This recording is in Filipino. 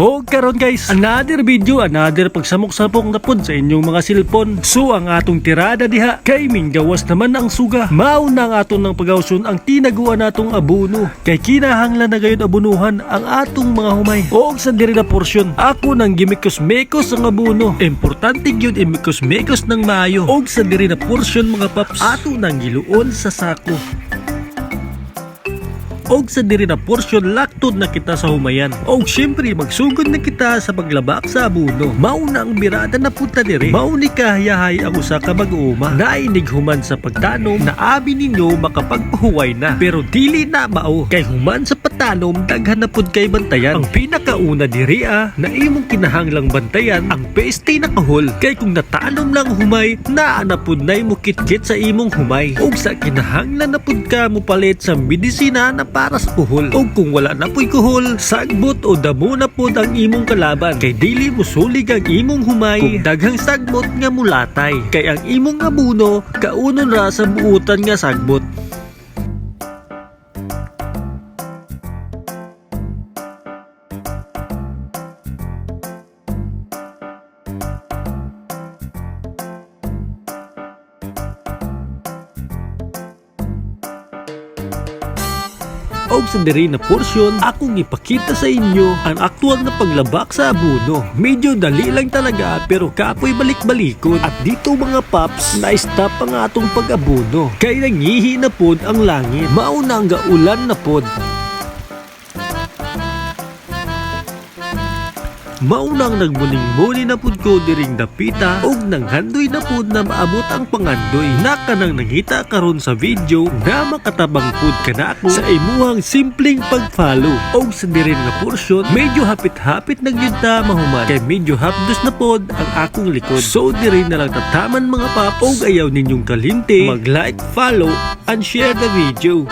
O karon guys, another video, another pagsamok-samok na pod sa inyong mga silpon. So ang atong tirada diha kay minggawas naman ang suga. Mao na ang aton ng pagawson ang tinaguan natong abono. Kay kinahanglan na gayon abunuhan ang atong mga humay. O sa diri na porsyon, ako nang gimikos-mekos ang abono. Importante gyud imikos-mekos ng maayo. O sa diri na porsyon mga paps, ato nang giluon sa sako. Og sa diri na porsyon laktod na kita sa humayan. Og syempre magsugod na kita sa paglabak sa abono. Mao na ang birada na punta diri. Mao ni kahayahay ang usa ka mag-uuma. Nainig human sa pagtanom na abi ninyo makapagpahuway na. Pero dili na mao. Kay human sa pagtanom daghan na pud kay bantayan. Ang pinakauna diri na imong kinahanglang bantayan ang peste na kahol. Kay kung natanom lang humay, naa na pud nay mo kitkit sa imong humay. Og sa kinahanglan na pud ka mo palit sa medisina na para sa kuhol. O kung wala na po'y kuhol, sagbot o damo na po ang imong kalaban. Kay dili mo sulig ang imong humay kung daghang sagbot nga mulatay. Kay ang imong abono kaunon ra sa buutan nga sagbot. Og sa diri na porsyon, akong ipakita sa inyo ang aktual na paglabak sa abono. Medyo dali lang talaga pero kapoy balik-balikon. At dito mga paps, na-stop ang atong pag-abono. Kaya nangihi na pod ang langit. Mauna ang gaulan na pod. Maunang nagmuning-muni na pud ko diring dapita og nanghandoy na pud na maabot ang pangandoy. Naka nang nangita karon sa video na makatabang pud kanako sa imuhang simpleng pag-follow. Og sa diri nga porsyon, medyo hapit-hapit na gyud ta mahuman. Kay medyo hapdos na pod ang akong likod. So diri na lang tataman mga pap og ayaw ninyong kalinte, mag-like, follow, and share the video.